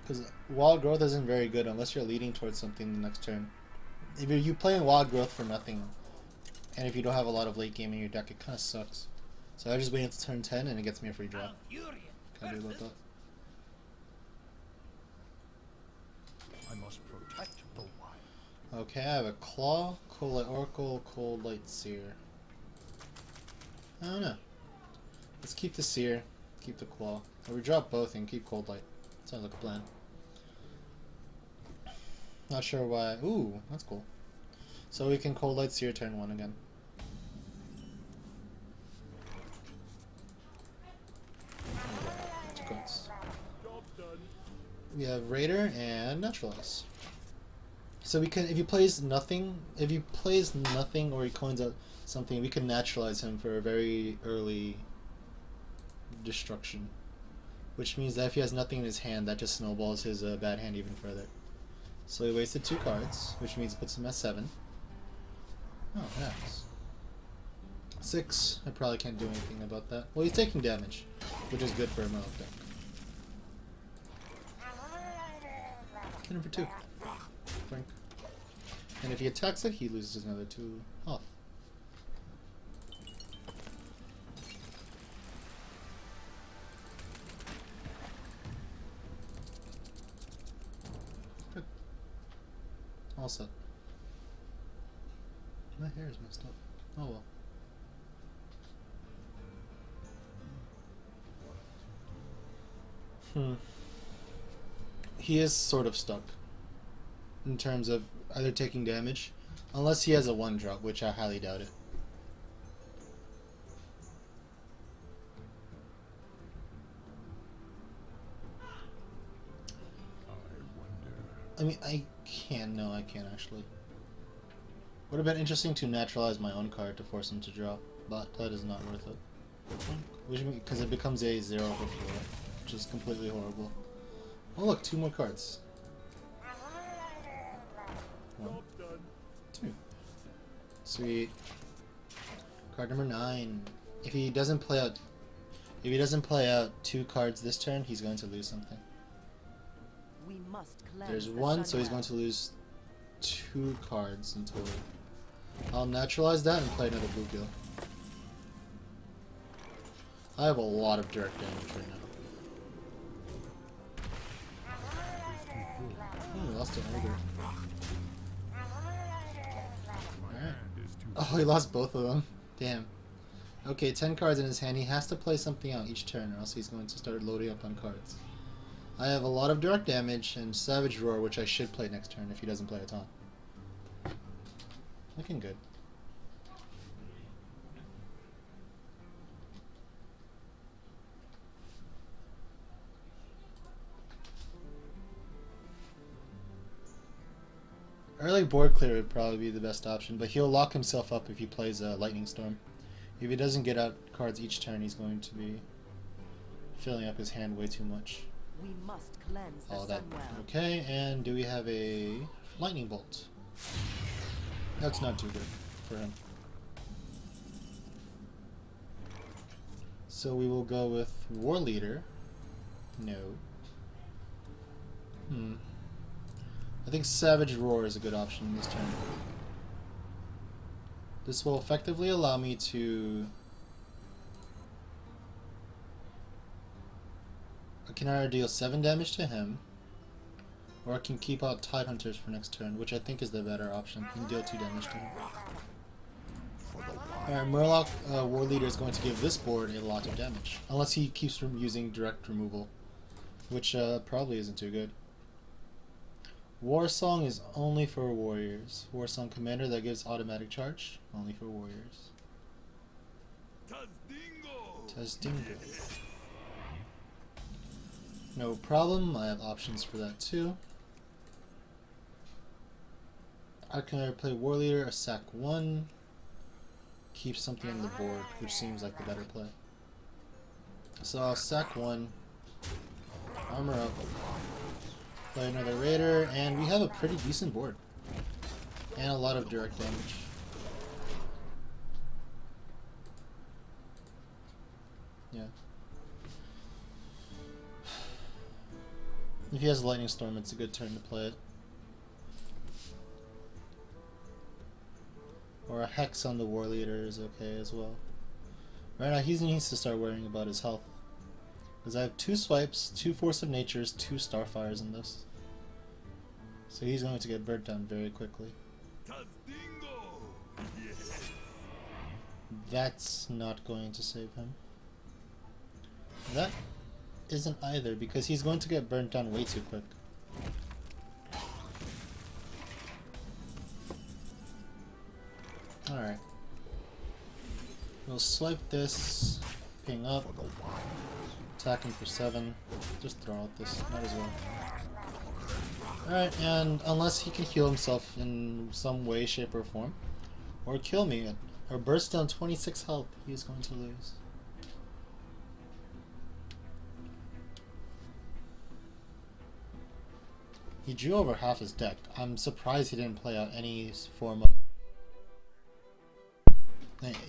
Because wild growth isn't very good unless you're leading towards something the next turn. If you play in wild growth for nothing, and if you don't have a lot of late game in your deck, it kind of sucks. So I just wait until turn 10 and it gets me a free draw. Can't do about that. I must protect the wild. Okay, I have a Claw, Coldlight Oracle, Coldlight Seer. I don't know. Let's keep the Seer, keep the Claw. Or we drop both and keep Coldlight. Sounds like a plan. Not sure why. Ooh, that's cool. So we can Coldlight Seer turn 1 again. We have Raider and Naturalize. So we can, if he plays nothing or he coins out something, we can Naturalize him for a very early destruction. Which means that if he has nothing in his hand, that just snowballs his bad hand even further. So he wasted 2 cards, which means it puts him at 7. Oh, nice. 6, I probably can't do anything about that. Well, he's taking damage, which is good for a Murloc deck. Hit him for 2. Frank. And if he attacks it, he loses another 2 health. Good. All set. My hair is messed up. Oh well. He is sort of stuck in terms of either taking damage, unless he has a 1-drop, which I highly doubt it. I mean, I can't. No, I can't actually. Would have been interesting to naturalize my own card to force him to draw, but that is not worth it. Because it becomes a 0 before, which is completely horrible. Oh look, 2 more cards. 1, 2. Sweet. Card number 9. If he doesn't play out 2 cards this turn, he's going to lose something. We must There's 1, so he's going to lose 2 cards in total. I'll naturalize that and play another Bluegill. I have a lot of direct damage right now. Oh, lost an Ogre. Alright. Oh, he lost both of them. Damn. Okay, 10 cards in his hand. He has to play something out each turn, or else he's going to start loading up on cards. I have a lot of direct damage and Savage Roar, which I should play next turn if he doesn't play a ton. Looking good. Early board clear would probably be the best option, but he'll lock himself up if he plays a Lightning Storm. If he doesn't get out cards each turn, he's going to be filling up his hand way too much. We must cleanse the All that. Sunwell. Okay, and do we have a Lightning Bolt? That's not too good for him. So we will go with Warleader. No. I think Savage Roar is a good option this turn. This will effectively allow me to... I can either deal 7 damage to him, or I can keep out Tidehunters for next turn, which I think is the better option, and deal 2 damage to him. Alright, Murloc Warleader is going to give this board a lot of damage, unless he keeps using direct removal, which probably isn't too good. War Song is only for warriors. War Song Commander that gives automatic charge, only for warriors. Tazdingo. No problem, I have options for that too. I can either play Warleader or sack 1, keep something on the board, which seems like the better play. So I'll sack 1, armor up, play another Raider, and we have a pretty decent board. And a lot of direct damage. Yeah. If he has Lightning Storm, it's a good turn to play it. Or a Hex on the Warleader is okay as well. Right now, he needs to start worrying about his health. Because I have 2 swipes, 2 Force of Natures, 2 Starfires in this. So he's going to get burnt down very quickly. That's not going to save him. That isn't either, because he's going to get burnt down way too quick. Alright. We'll swipe this, ping up, attack him for 7. Just throw out this, might as well. Alright, and unless he can heal himself in some way, shape, or form, or kill me, or burst down 26 health, he's going to lose. He drew over half his deck. I'm surprised he didn't play out any form of...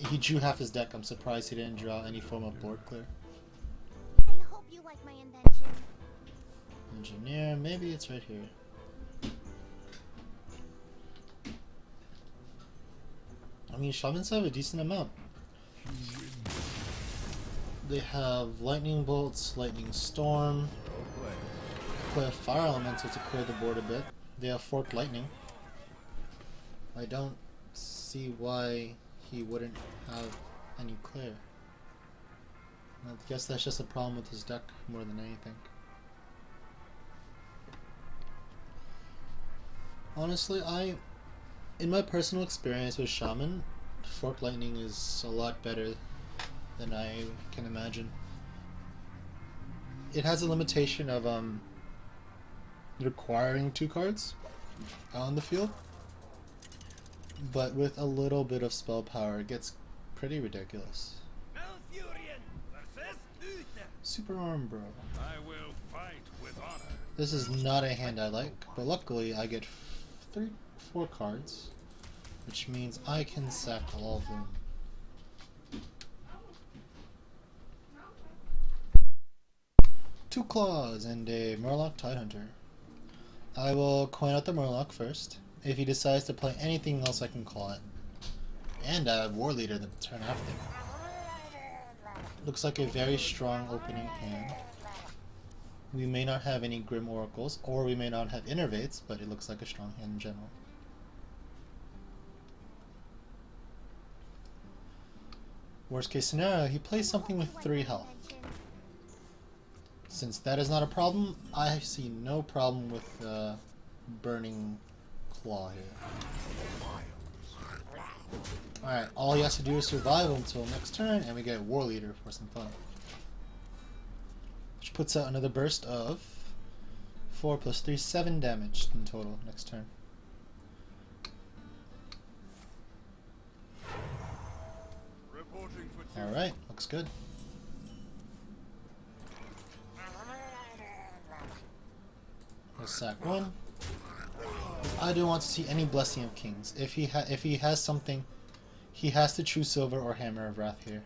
He drew half his deck. I'm surprised he didn't draw any form of board clear. I hope you like my invention. Engineer, maybe it's right here. I mean, shamans have a decent amount. They have lightning bolts, lightning storm. Play a fire elemental to clear the board a bit. They have forked lightning. I don't see why he wouldn't have any clear. I guess that's just a problem with his deck more than anything. Honestly, in my personal experience with Shaman, forked lightning is a lot better than I can imagine. It has a limitation of requiring 2 cards on the field, but with a little bit of spell power, it gets pretty ridiculous. Super Arm Bro. I will fight with honor. This is not a hand I like, but luckily I get 4 cards, which means I can sack all of them. 2 claws and a Murloc Tidehunter. I will coin out the Murloc first. If he decides to play anything else, I can call it. And I have Warleader the turn after. Looks like a very strong opening hand. We may not have any Grim Oracles, or we may not have Innervates, but it looks like a strong hand in general. Worst case scenario, he plays something with 3 health. Since that is not a problem, I see no problem with Burning Claw here. Alright, all he has to do is survive until next turn, and we get Warleader for some fun. Which puts out another burst of 4 plus 3, 7 damage in total next turn. Alright, looks good. Let's sack 1. I don't want to see any Blessing of Kings. If he has something, he has to choose Silver or Hammer of Wrath here.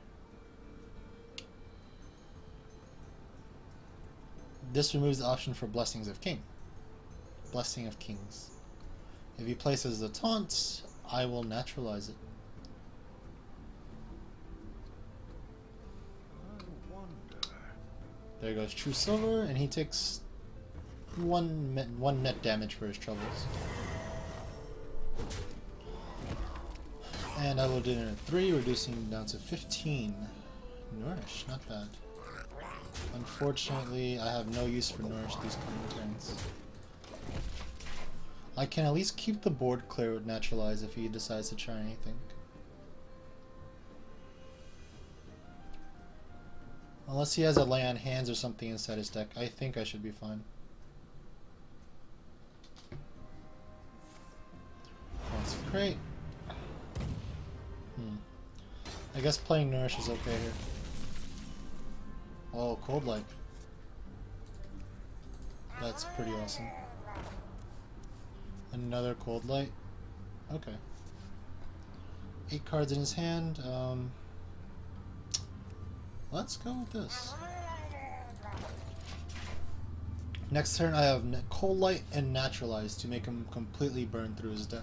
This removes the option for Blessings of King. Blessing of Kings. If he places the taunt, I will naturalize it. There goes True Silver, and he takes one net damage for his troubles. And I will do it at 3, reducing down to 15. Nourish, not bad. Unfortunately, I have no use for Nourish these coming turns. I can at least keep the board clear with Naturalize if he decides to try anything. Unless he has a Lay on Hands or something inside his deck, I think I should be fine. Consecrate. I guess playing Nourish is okay here. Oh, Coldlight. That's pretty awesome. Another Coldlight. Okay. 8 cards in his hand. Let's go with this. Next turn I have Coldlight and Naturalize to make him completely burn through his deck.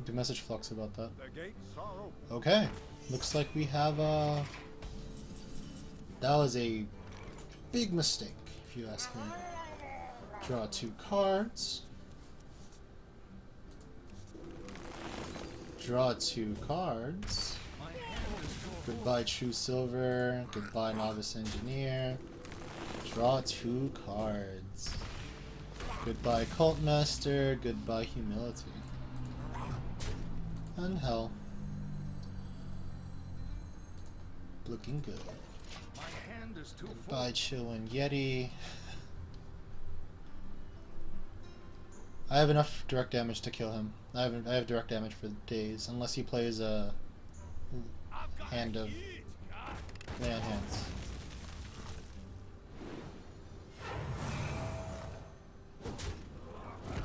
Do message Flux about that. The gates are open. Okay, looks like we have that was a big mistake, if you ask me. Draw 2 cards. Draw 2 cards. Goodbye True Silver. Goodbye Novice Engineer. Draw 2 cards. Goodbye Cult Master. Goodbye Humility. And Hell. Looking good. My hand is too Goodbye Chillin' Yeti. I have enough direct damage to kill him. I have direct damage for days, unless he plays a hand of lay on hands.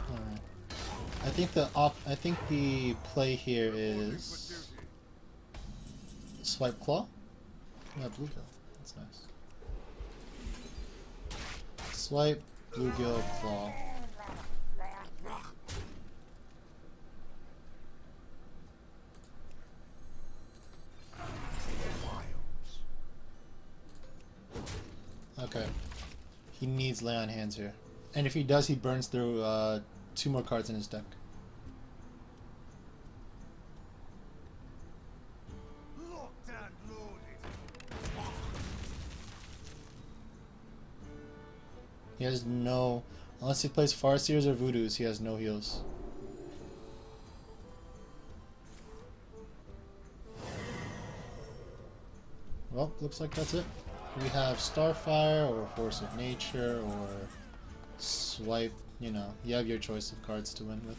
Alright. I think the play here is Swipe Claw. Yeah, Bluegill. That's nice. Swipe, Bluegill, Claw. Okay. He needs lay on hands here. And if he does, he burns through 2 more cards in his deck. locked and loaded. He has no... Unless he plays Farseers or Voodoos, he has no heals. Well, looks like that's it. We have Starfire or Force of Nature or Swipe, you know, you have your choice of cards to win with.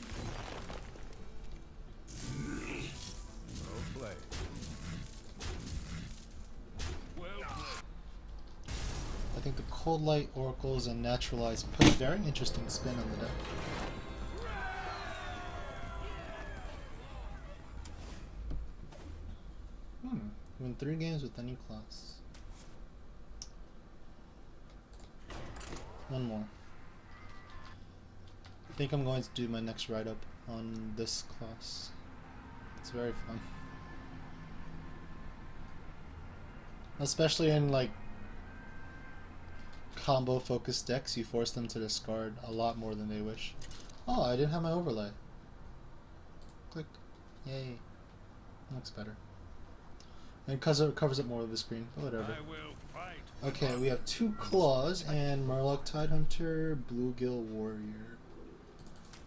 Well played. Well played. I think the Coldlight Oracles and Naturalize put a very interesting spin on the deck. Win 3 games with any class. One more. I think I'm going to do my next write-up on this class. It's very fun. Especially in like combo focused decks, you force them to discard a lot more than they wish. Oh, I didn't have my overlay. Click. Yay. Looks better. And it covers up more of the screen, but whatever. I will fight. Okay, we have 2 Claws and Murloc Tidehunter, Bluegill Warrior.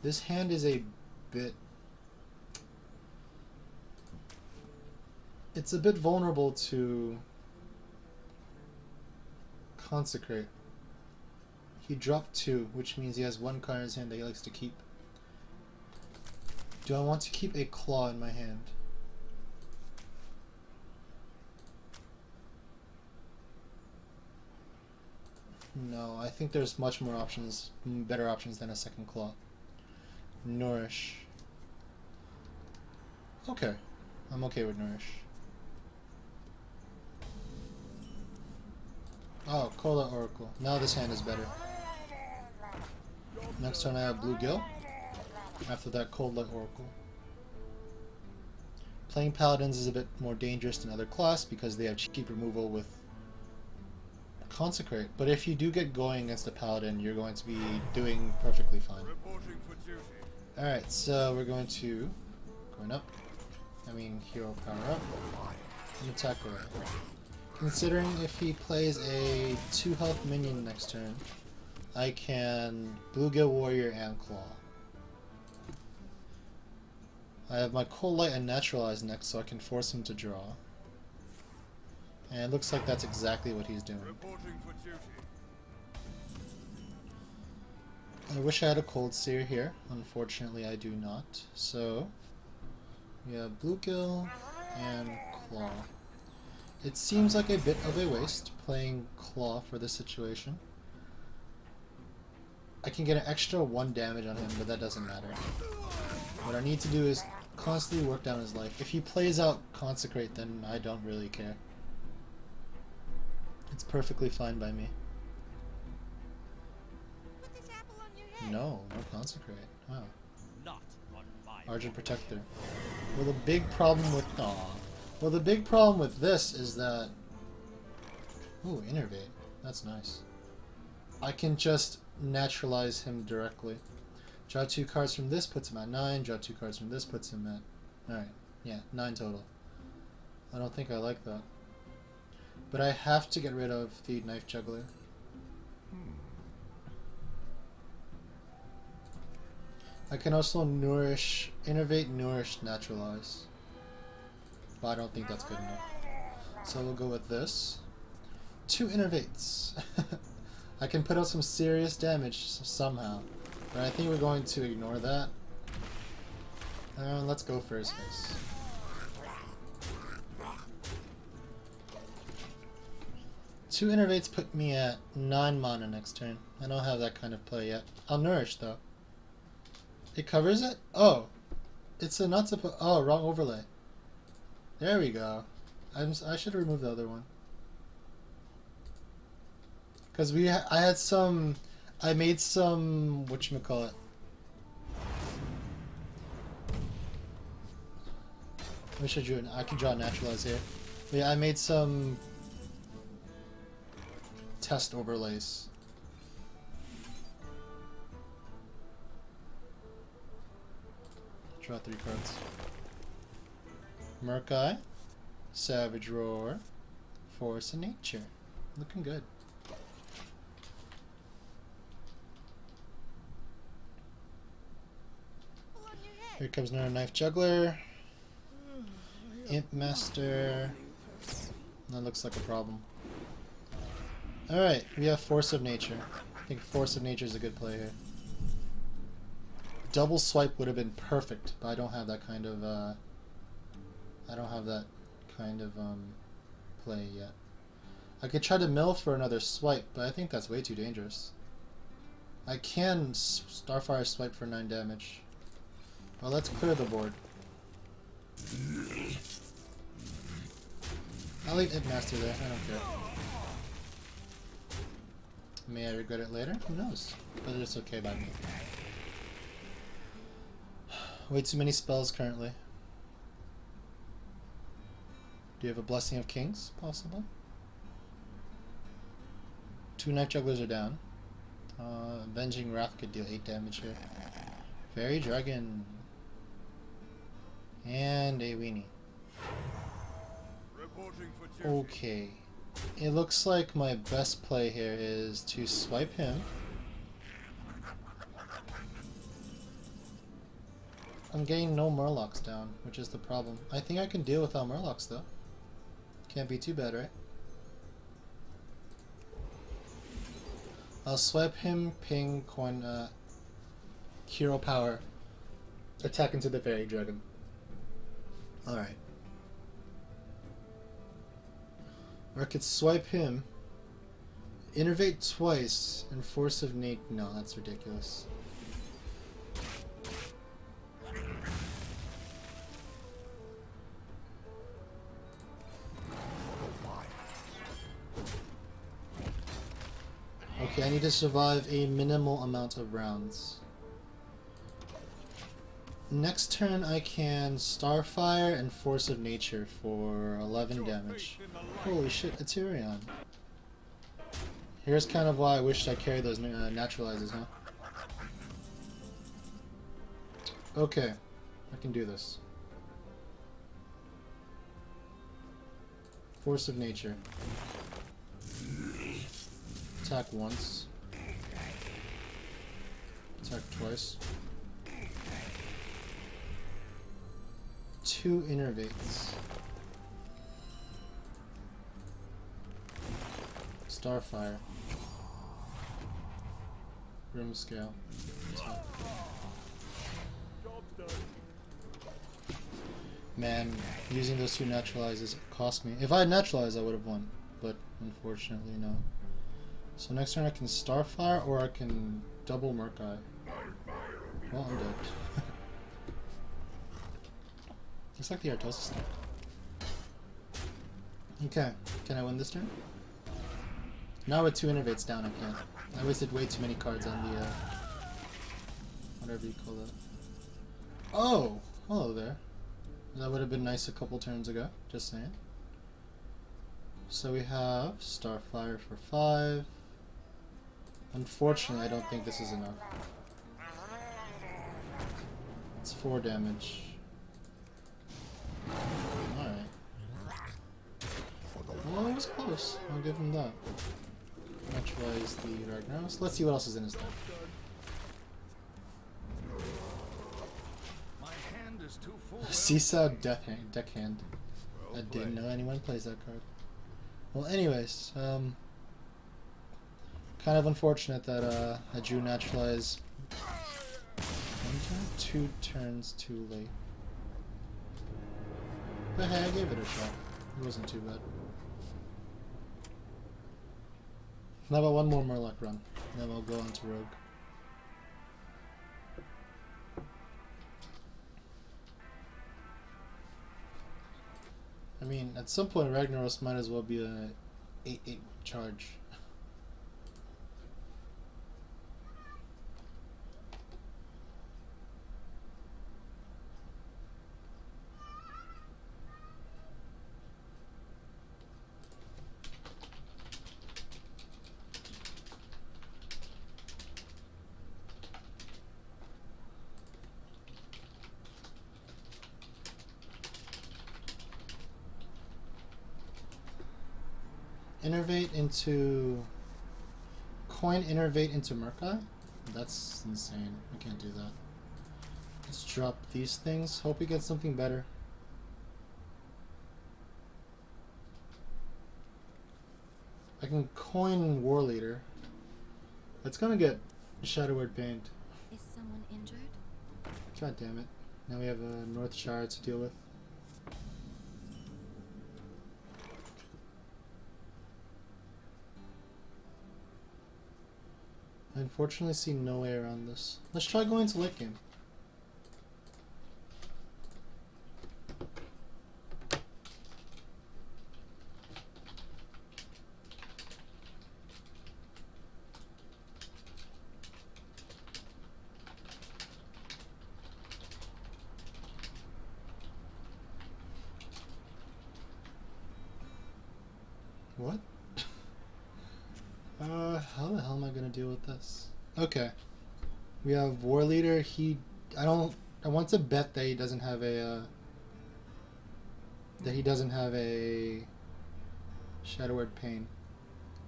This hand is a bit... It's a bit vulnerable to Consecrate. He dropped 2, which means he has 1 card in his hand that he likes to keep. Do I want to keep a Claw in my hand? No, I think there's much more options, better options than a second Claw. Nourish. Okay. I'm okay with Nourish. Oh, Coldlight Oracle. Now this hand is better. Next turn I have Bluegill. After that, Coldlight Oracle. Playing Paladins is a bit more dangerous than other class because they have cheap removal with Consecrate, but if you do get going against a Paladin, you're going to be doing perfectly fine. Reporting for duty. Alright, so we're going to... hero power up. And attack away. Considering if he plays a 2 health minion next turn, I can Bluegill Warrior and Claw. I have my Coldlight and Naturalize next, so I can force him to draw. And it looks like that's exactly what he's doing. Reporting for duty. I wish I had a Cold Seer here. Unfortunately, I do not. So, we have Bluegill and Claw. It seems like a bit of a waste playing Claw for this situation. I can get an extra 1 damage on him, but that doesn't matter. What I need to do is constantly work down his life. If he plays out Consecrate, then I don't really care. It's perfectly fine by me. Put this apple on your head. No Consecrate. Wow. Not on my Argent Protector. Well, the big problem with Well, the big problem with this is that. Ooh, Innervate. That's nice. I can just naturalize him directly. Draw 2 cards from this, puts him at 9. Draw 2 cards from this, puts him at. Alright, yeah, 9 total. I don't think I like that. But I have to get rid of the Knife Juggler. I can also Innervate, Nourish, Naturalize. But I don't think that's good enough. So we'll go with this. 2 Innervates. I can put out some serious damage somehow. But I think we're going to ignore that. Let's go for his face. Two Innervates put me at 9 mana next turn. I don't have that kind of play yet. I'll Nourish though. It covers it? Oh. It's a not supposed. Oh, wrong overlay. There we go. I should remove the other one. Because I made some, whatchamacallit. I wish I could draw Naturalize here. But yeah, I made some test overlays. Draw 3 cards. Murloc-Eye, Savage Roar, Force of Nature. Looking good. Here comes another Knife Juggler. Imp Master. That looks like a problem. Alright, we have Force of Nature. I think Force of Nature is a good play here. Double Swipe would have been perfect, but I don't have that kind of play yet. I could try to mill for another swipe, but I think that's way too dangerous. I can Starfire swipe for 9 damage. Well, let's clear the board. I'll leave Imp Master there, I don't care. May I regret it later? Who knows? But it's okay by me. Way too many spells currently. Do you have a Blessing of Kings, possibly? 2 Knife Jugglers are down. Avenging Wrath could deal 8 damage here. Fairy Dragon. And a weenie. Reporting for duty. Okay. It looks like my best play here is to swipe him. I'm getting no Murlocs down, which is the problem. I think I can deal without Murlocs though. Can't be too bad, right? I'll swipe him, ping, coin, hero power, attack into the Fairy Dragon. Alright. Or I could swipe him, Innervate twice, and Force of Nature. No, that's ridiculous. Okay, I need to survive a minimal amount of rounds. Next turn I can Starfire and Force of Nature for 11 damage. Holy shit, a Tyrion. Here's kind of why I wished I carried those Naturalizes, huh? Okay, I can do this. Force of Nature. Attack once. Attack twice. 2 Innervates. Starfire. Grimscale. Attack. Man, using those 2 Naturalizes cost me. If I had Naturalized, I would have won, but unfortunately, no. So next turn I can Starfire, or I can double Murloc-Eye. Well, I'm dead. Looks like the Artosis stuck. Okay, can I win this turn? Now with 2 Innervates down, I can't. I wasted way too many cards on the, whatever you call that. Oh! Hello there. That would have been nice a couple turns ago, just saying. So we have Starfire for 5. Unfortunately, I don't think this is enough. It's 4 damage. Alright. Well, it was close. I'll give him that. Naturalize the Ragnaros. Let's see what else is in his deck. My hand is too full. Seesaw Deckhand. I didn't know anyone plays that card. Well, anyways, kind of unfortunate that I drew Naturalize 1 turn, 2 turns too late. But hey, I gave it a shot. It wasn't too bad. How about one more Murloc run, and then we'll go on to Rogue. I mean, at some point Ragnaros might as well be an 8/8 charge. Innervate into... Coin Innervate into Murloc-Eye? That's insane. I can't do that. Let's drop these things. Hope we get something better. I can coin Warleader. It's gonna get Shadow Word Pained. Is someone injured? God damn it. Now we have a North Shard to deal with. I unfortunately see no way around this. Let's try going to late game. What? How the hell am I gonna deal with this? Okay. We have Warleader. I want to bet that he doesn't have a, Shadow Word Pain.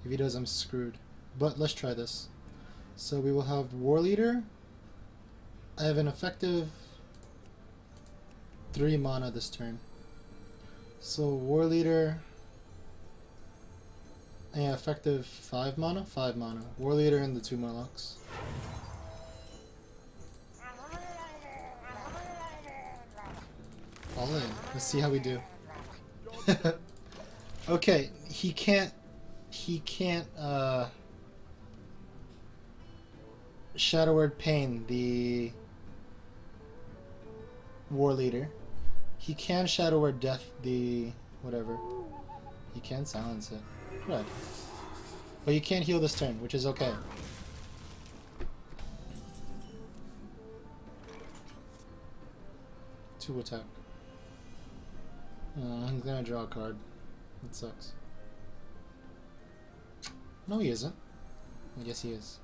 If he does, I'm screwed. But let's try this. So we will have Warleader. I have an effective 3 mana this turn. So Warleader. Yeah, effective 5 mana? 5 mana. Warleader and the 2 Murlocs. All in. Let's see how we do. Okay, he can't Shadow Word Pain the Warleader. He can Shadow Word Death the whatever. He can silence it. Right. But you can't heal this turn, which is okay. Two attack. He's gonna draw a card. That sucks. No, he isn't. I guess he is.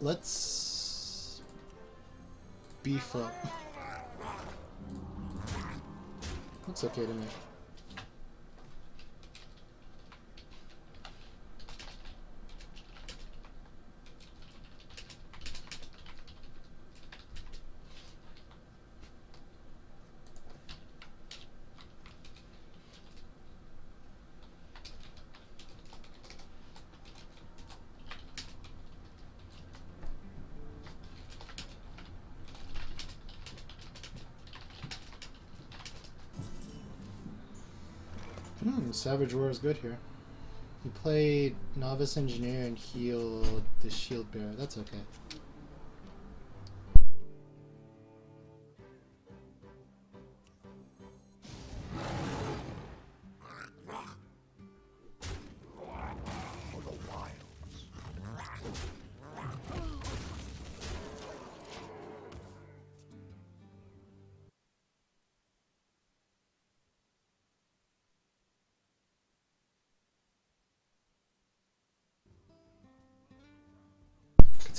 Let's beef up. Looks okay to me. Savage War is good here. He played Novice Engineer and healed the Shield Bearer. That's okay.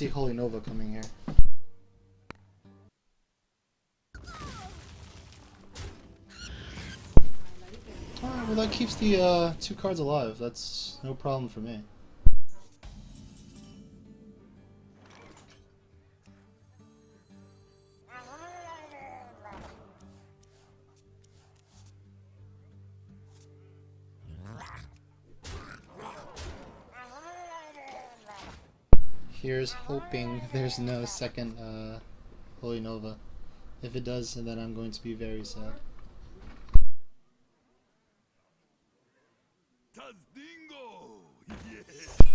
see Holy Nova coming here. Alright, well that keeps the 2 cards alive. That's no problem for me. Here's hoping there's no second Holy Nova. If it does, then I'm going to be very sad.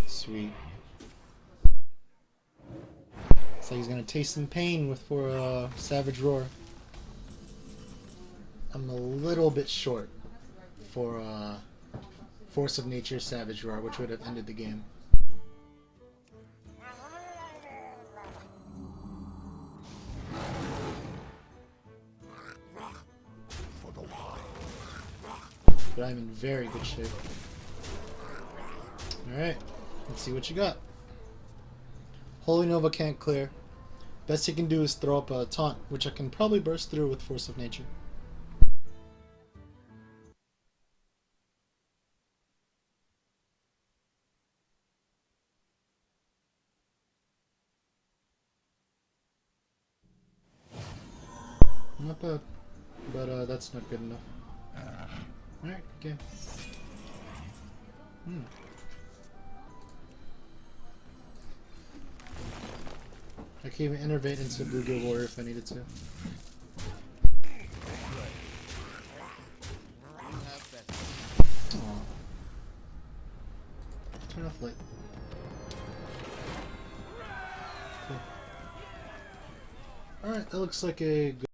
Sweet. Looks like he's gonna taste some pain with for Savage Roar. I'm a little bit short for Force of Nature Savage Roar, which would have ended the game. But I'm in very good shape. Alright, let's see what you got. Holy Nova can't clear. Best he can do is throw up a taunt, which I can probably burst through with Force of Nature. Not bad, but that's not good enough. Alright, okay. I can even Innervate into Bluegill Warrior if I needed to. Aww. Turn off light. Cool. Alright, that looks like a good